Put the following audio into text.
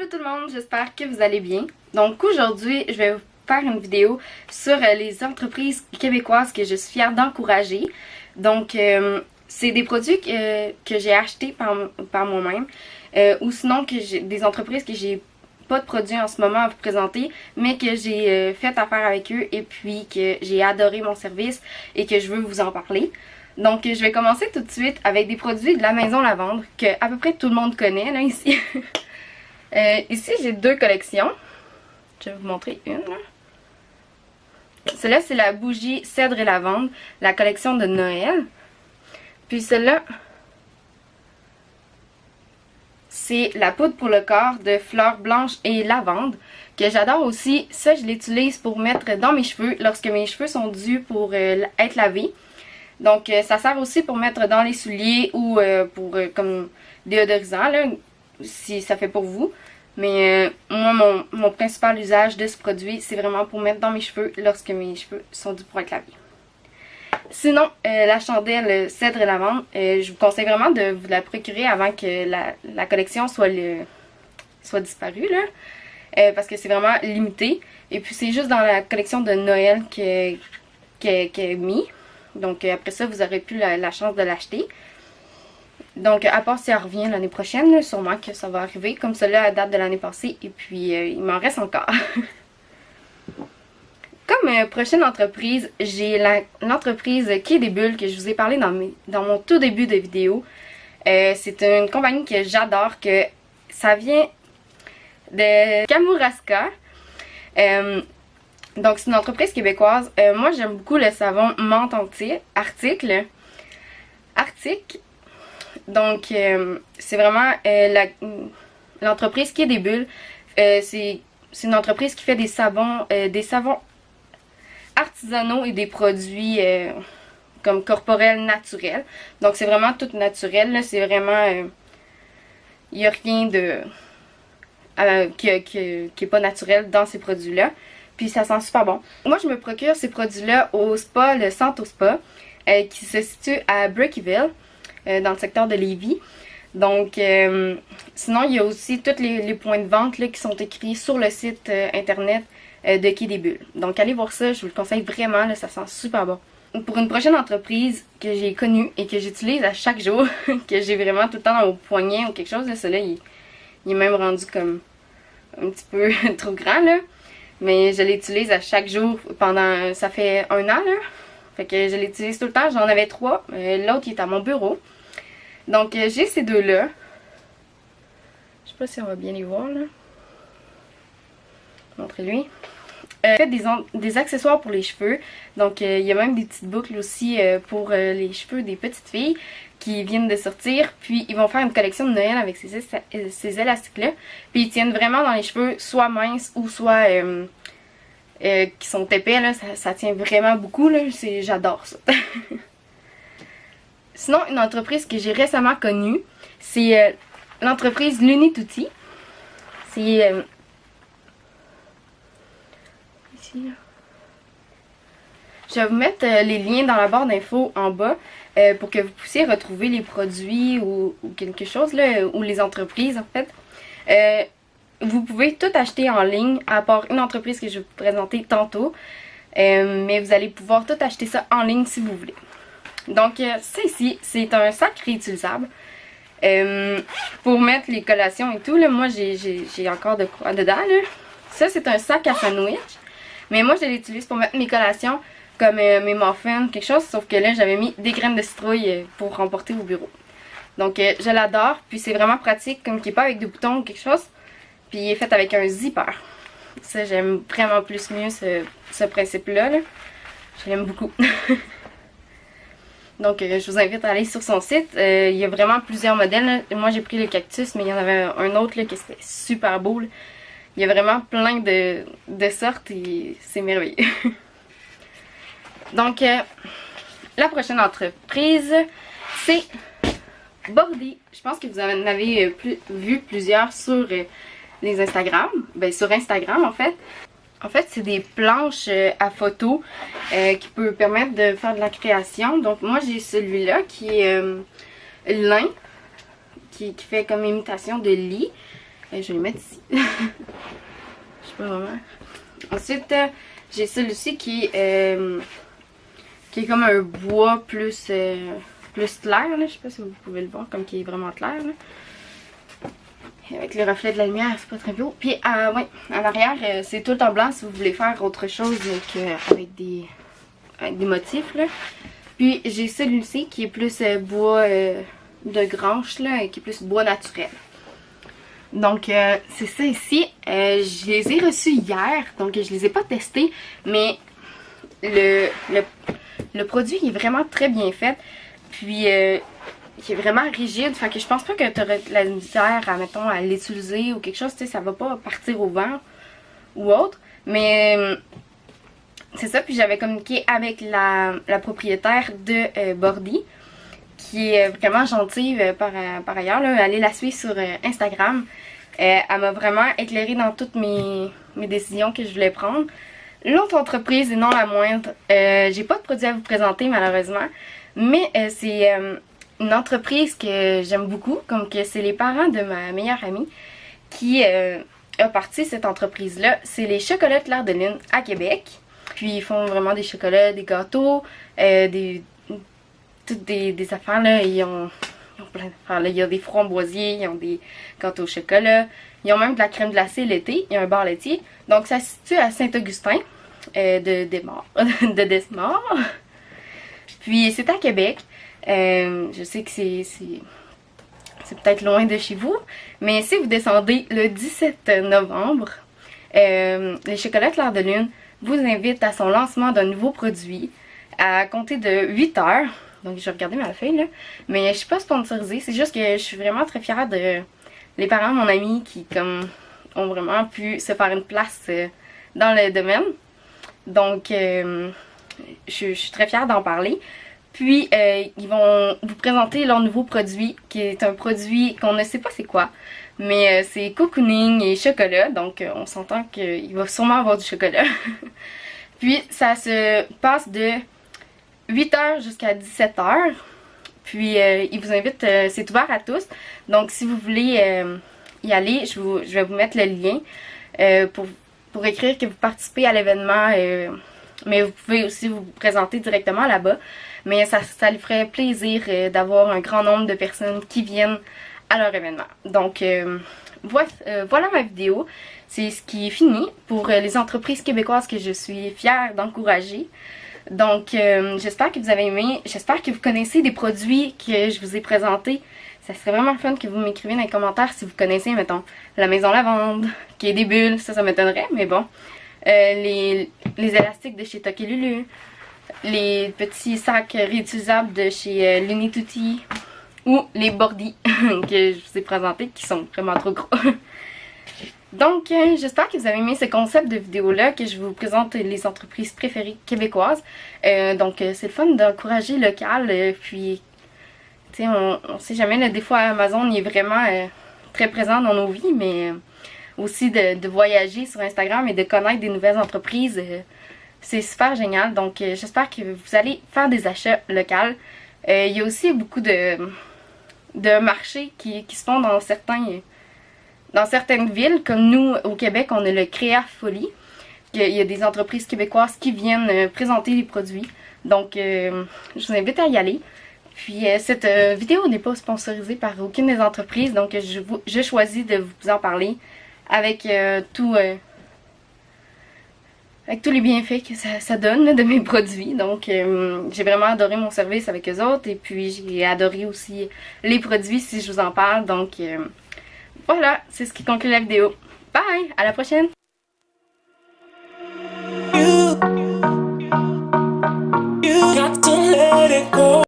Allô tout le monde, j'espère que vous allez bien. Donc aujourd'hui, je vais vous faire une vidéo sur les entreprises québécoises que je suis fière d'encourager. Donc c'est des produits que j'ai achetés par moi-même ou sinon des entreprises que j'ai pas de produits en ce moment à vous présenter, mais que j'ai fait affaire avec eux et puis que j'ai adoré mon service et que je veux vous en parler. Donc je vais commencer tout de suite avec des produits de la Maison Lavendre que à peu près tout le monde connaît là ici. Ici j'ai deux collections. Je vais vous montrer une. Celle-là c'est la bougie cèdre et lavande, la collection de Noël. Puis celle-là c'est la poudre pour le corps de fleurs blanches et lavande, que j'adore aussi. Ça je l'utilise pour mettre dans mes cheveux lorsque mes cheveux sont dus pour être lavés. Donc ça sert aussi pour mettre dans les souliers ou pour comme déodorisant là, si ça fait pour vous. Mais moi mon principal usage de ce produit c'est vraiment pour mettre dans mes cheveux lorsque mes cheveux sont dus pour être lavés. Sinon la chandelle cèdre et lavande, je vous conseille vraiment de vous la procurer avant que la collection soit disparue là, parce que c'est vraiment limité. Et puis c'est juste dans la collection de Noël qu'elle est mis. Donc après ça, vous aurez plus la chance de l'acheter. Donc à part si elle revient l'année prochaine, là, sûrement que ça va arriver. Comme cela, elle date de l'année passée et puis il m'en reste encore. Comme prochaine entreprise, j'ai l'entreprise Quai des Bulles que je vous ai parlé dans mon tout début de vidéo. C'est une compagnie que j'adore, que ça vient de Kamouraska. Donc c'est une entreprise québécoise. Moi j'aime beaucoup le savon menthe Arctic. Donc c'est vraiment l'entreprise Quai des Bulles. C'est une entreprise qui fait des savons artisanaux et des produits comme corporels naturels. Donc c'est vraiment tout naturel. C'est vraiment il n'y a rien de qui est pas naturel dans ces produits-là. Puis ça sent super bon. Moi je me procure ces produits-là au spa, le Santo Spa, qui se situe à Breakyville, dans le secteur de Lévis. Donc sinon il y a aussi tous les points de vente là, qui sont écrits sur le site internet de Quai des Bulles. Donc allez voir ça, je vous le conseille vraiment, là, ça sent super bon. Pour une prochaine entreprise que j'ai connue et que j'utilise à chaque jour, que j'ai vraiment tout le temps au poignet ou quelque chose, là, celui-là il est même rendu comme un petit peu trop grand là. Mais je l'utilise à chaque jour pendant, ça fait 1 an là. Fait que je l'utilise tout le temps, j'en avais 3. L'autre il est à mon bureau. Donc j'ai ces deux-là. Je sais pas si on va bien les voir là. Montrez-lui. Fait des accessoires pour les cheveux. Donc il y a même des petites boucles aussi pour les cheveux des petites filles qui viennent de sortir. Puis ils vont faire une collection de Noël avec ces élastiques-là. Puis ils tiennent vraiment dans les cheveux, soit minces ou soit qui sont épais. Là. Ça tient vraiment beaucoup. J'adore ça. Sinon, une entreprise que j'ai récemment connue, c'est l'entreprise Lunitutti. C'est ici, là. Je vais vous mettre les liens dans la barre d'infos en bas pour que vous puissiez retrouver les produits ou quelque chose, là, ou les entreprises en fait. Vous pouvez tout acheter en ligne, à part une entreprise que je vais vous présenter tantôt. Mais vous allez pouvoir tout acheter ça en ligne si vous voulez. Donc ça ici, c'est un sac réutilisable. Pour mettre les collations et tout, là, moi j'ai encore de quoi dedans. Là. Ça c'est un sac à sandwich. Mais moi je l'utilise pour mettre mes collations comme mes muffins, quelque chose. Sauf que là j'avais mis des graines de citrouille pour emporter au bureau. Donc je l'adore. Puis c'est vraiment pratique, comme qu'il n'est pas avec des boutons ou quelque chose. Puis il est fait avec un zipper. Ça j'aime vraiment mieux ce principe-là. Là. Je l'aime beaucoup. Donc je vous invite à aller sur son site. Il y a vraiment plusieurs modèles. Là. Moi j'ai pris le cactus, mais il y en avait un autre là, qui était super beau. Là. Il y a vraiment plein de sortes et c'est merveilleux. Donc la prochaine entreprise, c'est Bordy. Je pense que vous en avez vu plusieurs sur les Instagram. Ben sur Instagram en fait. En fait, c'est des planches à photo qui peut permettre de faire de la création. Donc moi j'ai celui-là qui est lin, qui fait comme imitation de lit. je vais les mettre ici. Je sais pas vraiment. Ensuite, j'ai celui-ci qui est comme un bois plus clair, là. Je sais pas si vous pouvez le voir, comme qui est vraiment clair, là. Et avec le reflet de la lumière, c'est pas très beau. Puis, ouais, en arrière, c'est tout en blanc si vous voulez faire autre chose avec des motifs, là. Puis, j'ai celui-ci qui est plus bois de grange, là, et qui est plus bois naturel. Donc, c'est ça ici. Je les ai reçus hier, donc je les ai pas testés, mais le produit il est vraiment très bien fait. Puis, il est vraiment rigide, fait que je pense pas que tu aurais de la misère mettons, à l'utiliser ou quelque chose, tu sais, ça va pas partir au vent ou autre. Mais, c'est ça, puis j'avais communiqué avec la propriétaire de Bordy, qui est vraiment gentille par ailleurs, là. Allez la suivre sur Instagram. Elle m'a vraiment éclairée dans toutes mes décisions que je voulais prendre. L'autre entreprise, et non la moindre, j'ai pas de produit à vous présenter malheureusement, mais c'est une entreprise que j'aime beaucoup, comme que c'est les parents de ma meilleure amie qui a parti cette entreprise-là. C'est les chocolats Clair de Lune à Québec. Puis ils font vraiment des chocolats, des gâteaux, toutes des affaires là. Ils ont plein d'affaires là. Il y a des framboisiers, ils ont des gâteaux au chocolat. Ils ont même de la crème glacée l'été. Il y a un bar laitier. Donc ça se situe à Saint-Augustin de Desmaures. Puis c'est à Québec. Je sais que c'est peut-être loin de chez vous. Mais si vous descendez le 17 novembre, les chocolats Clair de Lune vous invitent à son lancement d'un nouveau produit à compter de 8 heures. Donc je vais regarder ma feuille là. Mais je suis pas sponsorisée. C'est juste que je suis vraiment très fière de les parents de mon ami qui comme ont vraiment pu se faire une place dans le domaine. Donc je suis très fière d'en parler. Puis ils vont vous présenter leur nouveau produit qui est un produit qu'on ne sait pas c'est quoi. Mais c'est cocooning et chocolat. Donc on s'entend qu'il va sûrement avoir du chocolat. Puis ça se passe de 8h jusqu'à 17h. Puis il vous invite, c'est ouvert à tous. Donc si vous voulez y aller, je vais vous mettre le lien pour écrire que vous participez à l'événement. Mais vous pouvez aussi vous présenter directement là-bas. Mais ça lui ferait plaisir d'avoir un grand nombre de personnes qui viennent à leur événement. Donc voilà ma vidéo. C'est ce qui est fini pour les entreprises québécoises que je suis fière d'encourager. Donc j'espère que vous avez aimé. J'espère que vous connaissez des produits que je vous ai présentés. Ça serait vraiment fun que vous m'écriviez dans les commentaires si vous connaissez, mettons, la Maison Lavande, qui est des bulles, ça m'étonnerait, mais bon. Les élastiques de chez Toki Lulu, les petits sacs réutilisables de chez Luni Tutti ou les Bordy que je vous ai présentés qui sont vraiment trop gros. Donc j'espère que vous avez aimé ce concept de vidéo là, que je vous présente les entreprises préférées québécoises. Donc c'est le fun d'encourager local, puis tu sais on sait jamais, là, des fois Amazon il est vraiment très présent dans nos vies, mais aussi de voyager sur Instagram et de connaître des nouvelles entreprises, c'est super génial. Donc j'espère que vous allez faire des achats locaux. Il y a aussi beaucoup de marchés qui se font dans certaines villes, comme nous au Québec on a le Créa Folie. Il y a des entreprises québécoises qui viennent présenter les produits. Donc je vous invite à y aller. Puis cette vidéo n'est pas sponsorisée par aucune des entreprises, donc je choisis de vous en parler avec tous les bienfaits que ça donne là, de mes produits. Donc j'ai vraiment adoré mon service avec eux autres, et puis j'ai adoré aussi les produits si je vous en parle. Donc voilà, c'est ce qui conclut la vidéo. Bye, à la prochaine! You got to let it go.